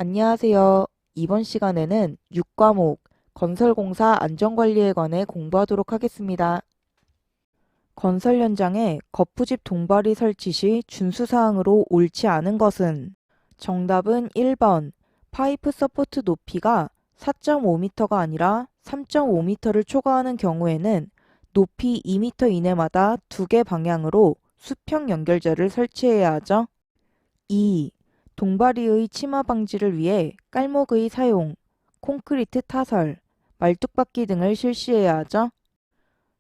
안녕하세요. 이번 시간에는 6과목 건설공사 안전관리에 관해 공부하도록 하겠습니다. 건설 현장에 거푸집 동발이 설치 시 준수사항으로 옳지 않은 것은 정답은 1번 파이프 서포트 높이가 4.5m가 아니라 3.5m를 초과하는 경우에는 높이 2m 이내마다 2개 방향으로 수평 연결재를 설치해야 하죠. 2. 동바리의 침하 방지를 위해 깔목의 사용, 콘크리트 타설, 말뚝박기 등을 실시해야 하죠.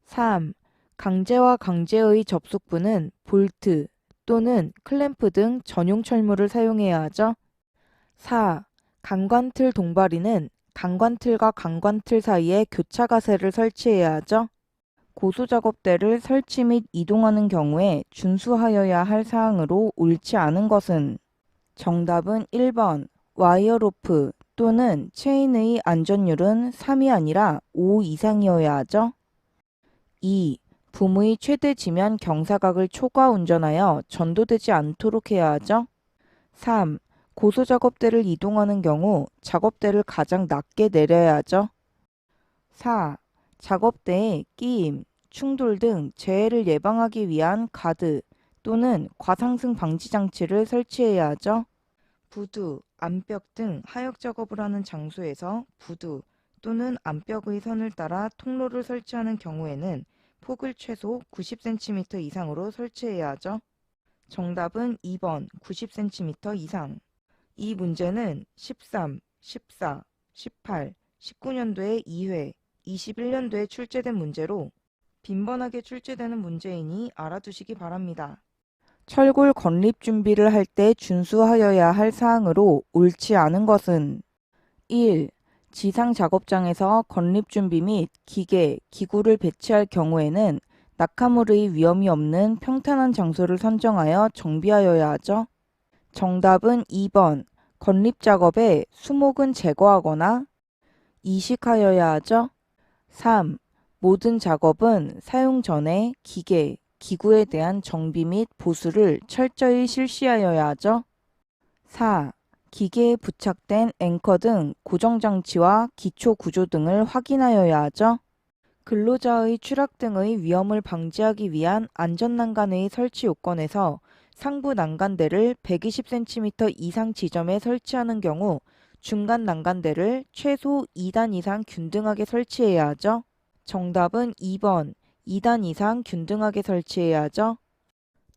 3. 강제와 강제의 접속부는 볼트 또는 클램프 등 전용 철물을 사용해야 하죠. 4. 강관틀 동바리는 강관틀과 강관틀 사이에 교차 가세를 설치해야 하죠. 고소작업대를 설치 및 이동하는 경우에 준수하여야 할 사항으로 옳지 않은 것은 정답은 1번 와이어로프 또는 체인의 안전율은 3이 아니라 5 이상이어야 하죠. 2. 붐의 최대 지면 경사각을 초과 운전하여 전도되지 않도록 해야 하죠. 3. 고소작업대를 이동하는 경우 작업대를 가장 낮게 내려야 하죠. 4. 작업대에 끼임, 충돌 등 재해를 예방하기 위한 가드 또는 과상승 방지 장치를 설치해야 하죠. 부두, 암벽 등 하역 작업을 하는 장소에서 부두 또는 암벽의 선을 따라 통로를 설치하는 경우에는 폭을 최소 90cm 이상으로 설치해야 하죠. 정답은 2번 90cm 이상. 이 문제는 13, 14, 18, 19년도에 2회, 21년도에 출제된 문제로 빈번하게 출제되는 문제이니 알아두시기 바랍니다. 철골 건립 준비를 할 때 준수하여야 할 사항으로 옳지 않은 것은 1. 지상 작업장에서 건립 준비 및 기계, 기구를 배치할 경우에는 낙하물의 위험이 없는 평탄한 장소를 선정하여 정비하여야 하죠. 정답은 2번 건립 작업에 수목은 제거하거나 이식하여야 하죠. 3. 모든 작업은 사용 전에 기계, 기구에 대한 정비 및 보수를 철저히 실시하여야 하죠. 4. 기계에 부착된 앵커 등 고정장치와 기초 구조 등을 확인하여야 하죠. 근로자의 추락 등의 위험을 방지하기 위한 안전난간의 설치 요건에서 상부 난간대를 120cm 이상 지점에 설치하는 경우 중간 난간대를 최소 2단 이상 균등하게 설치해야 하죠. 정답은 2번 2단 이상 균등하게 설치해야 하죠.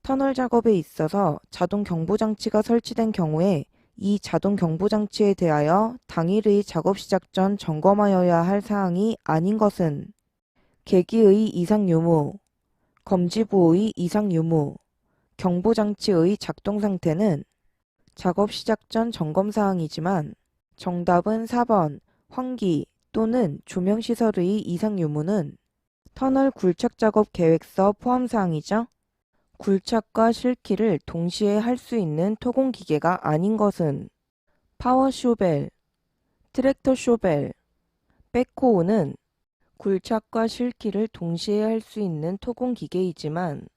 터널 작업에 있어서 자동 경보장치가 설치된 경우에 이 자동 경보장치에 대하여 당일의 작업 시작 전 점검하여야 할 사항이 아닌 것은 계기의 이상 유무, 검지부의 이상 유무, 경보장치의 작동 상태는 작업 시작 전 점검 사항이지만 정답은 4번 환기 또는 조명시설의 이상 유무는 터널 굴착 작업 계획서 포함 사항이죠. 굴착과 실키를 동시에 할 수 있는 토공 기계가 아닌 것은 파워 쇼벨, 트랙터 쇼벨, 백호우는 굴착과 실키를 동시에 할 수 있는 토공 기계이지만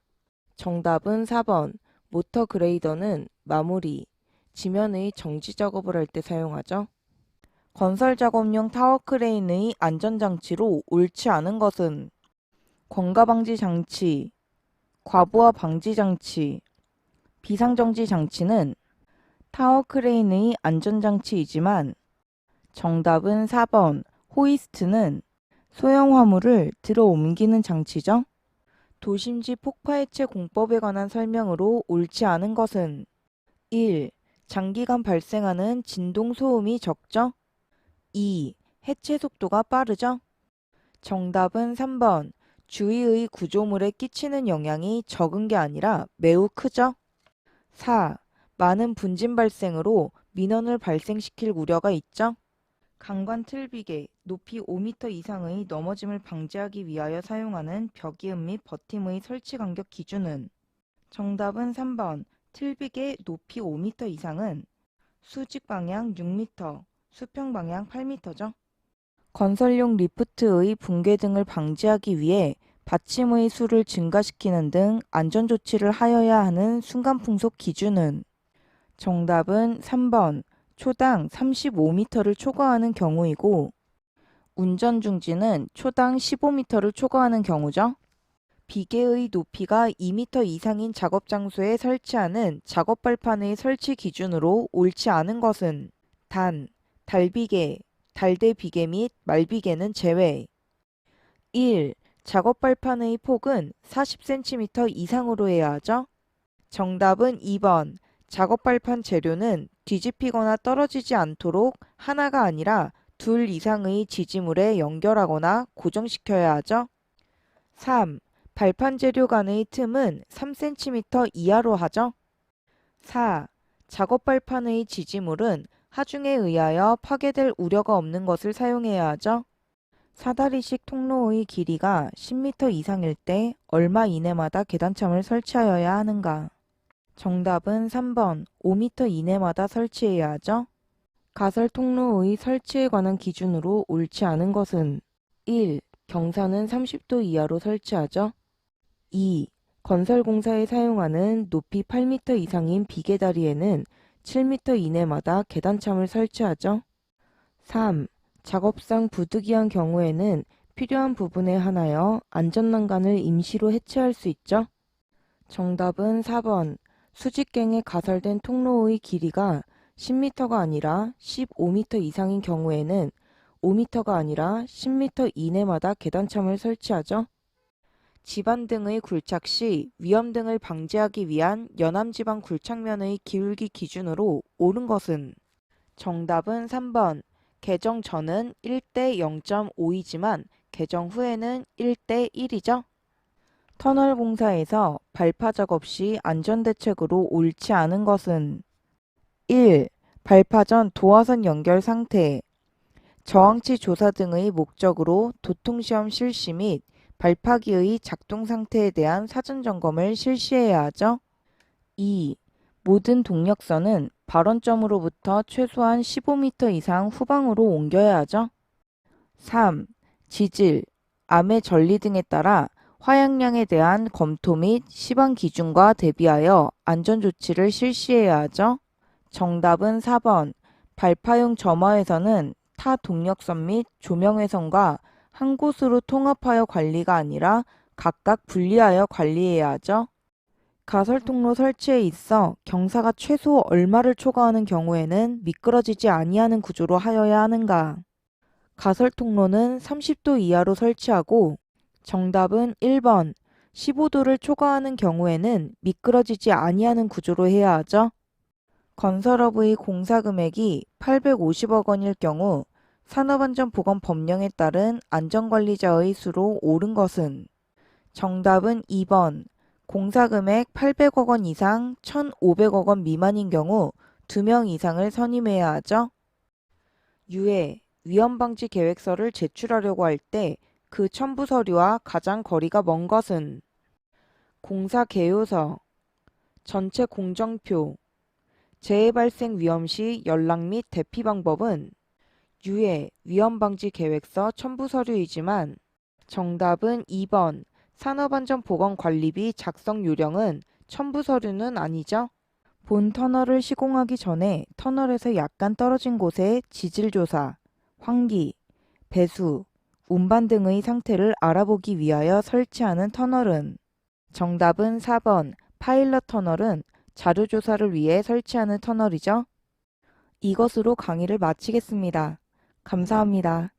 정답은 4번 모터 그레이더는 마무리, 지면의 정지 작업을 할 때 사용하죠. 건설 작업용 타워 크레인의 안전장치로 옳지 않은 것은 광가 방지 장치, 과부하 방지 장치, 비상정지 장치는 타워 크레인의 안전장치이지만 정답은 4번 호이스트는 소형 화물을 들어 옮기는 장치죠. 도심지 폭파 해체 공법에 관한 설명으로 옳지 않은 것은 1. 장기간 발생하는 진동 소음이 적죠. 2. 해체 속도가 빠르죠. 정답은 3번 주위의 구조물에 끼치는 영향이 적은 게 아니라 매우 크죠. 4. 많은 분진 발생으로 민원을 발생시킬 우려가 있죠. 강관 틀비계 높이 5m 이상의 넘어짐을 방지하기 위하여 사용하는 벽이음 및 버팀의 설치 간격 기준은 정답은 3번 틀비계 높이 5m 이상은 수직 방향 6m, 수평 방향 8m죠. 건설용 리프트의 붕괴 등을 방지하기 위해 받침의 수를 증가시키는 등 안전조치를 하여야 하는 순간풍속 기준은 정답은 3번 초당 35m를 초과하는 경우이고 운전 중지는 초당 15m를 초과하는 경우죠. 비계의 높이가 2m 이상인 작업 장소에 설치하는 작업 발판의 설치 기준으로 옳지 않은 것은 단, 달비계, 달대비계 및 말비계는 제외. 1. 작업 발판의 폭은 40cm 이상으로 해야 하죠. 정답은 2번. 작업 발판 재료는 뒤집히거나 떨어지지 않도록 하나가 아니라 둘 이상의 지지물에 연결하거나 고정시켜야 하죠. 3. 발판 재료 간의 틈은 3cm 이하로 하죠. 4. 작업 발판의 지지물은 하중에 의하여 파괴될 우려가 없는 것을 사용해야 하죠. 사다리식 통로의 길이가 10m 이상일 때 얼마 이내마다 계단참을 설치하여야 하는가? 정답은 3번 5m 이내마다 설치해야 하죠. 가설 통로의 설치에 관한 기준으로 옳지 않은 것은 1. 경사는 30도 이하로 설치하죠. 2. 건설공사에 사용하는 높이 8m 이상인 비계다리에는 7m 이내마다 계단참을 설치하죠. 3. 작업상 부득이한 경우에는 필요한 부분에 한하여 안전난간을 임시로 해체할 수 있죠. 정답은 4번. 수직갱에 가설된 통로의 길이가 10m가 아니라 15m 이상인 경우에는 5m가 아니라 10m 이내마다 계단참을 설치하죠. 지반 등의 굴착 시 위험 등을 방지하기 위한 연암지방 굴착면의 기울기 기준으로 옳은 것은 정답은 3번. 개정 전은 1대 0.5이지만 개정 후에는 1대 1이죠. 터널 공사에서 발파 작업 시 안전대책으로 옳지 않은 것은 1. 발파 전 도화선 연결 상태, 저항치 조사 등의 목적으로 도통시험 실시 및 발파기의 작동 상태에 대한 사전 점검을 실시해야 하죠. 2. 모든 동력선은 발원점으로부터 최소한 15m 이상 후방으로 옮겨야 하죠. 3. 지질, 암의 전리 등에 따라 화약량에 대한 검토 및 시방 기준과 대비하여 안전조치를 실시해야 하죠. 정답은 4번. 발파용 점화회선은 타 동력선 및 조명회선과 한 곳으로 통합하여 관리가 아니라 각각 분리하여 관리해야 하죠. 가설통로 설치에 있어 경사가 최소 얼마를 초과하는 경우에는 미끄러지지 아니하는 구조로 하여야 하는가? 가설통로는 30도 이하로 설치하고 정답은 1번. 15도를 초과하는 경우에는 미끄러지지 아니하는 구조로 해야 하죠. 건설업의 공사 금액이 850억 원일 경우 산업안전보건법령에 따른 안전관리자의 수로 옳은 것은 정답은 2번. 공사금액 800억 원 이상 1,500억 원 미만인 경우 2명 이상을 선임해야 하죠. 유해, 위험방지 계획서를 제출하려고 할 때 그 첨부 서류와 가장 거리가 먼 것은 공사 개요서, 전체 공정표, 재해 발생 위험 시 연락 및 대피 방법은 유해, 위험방지 계획서 첨부 서류이지만 정답은 2번. 산업안전보건관리비 작성 요령은 첨부 서류는 아니죠. 본 터널을 시공하기 전에 터널에서 약간 떨어진 곳의 지질조사, 환기, 배수, 운반 등의 상태를 알아보기 위하여 설치하는 터널은 정답은 4번. 파일럿 터널은 자료조사를 위해 설치하는 터널이죠. 이것으로 강의를 마치겠습니다. 감사합니다.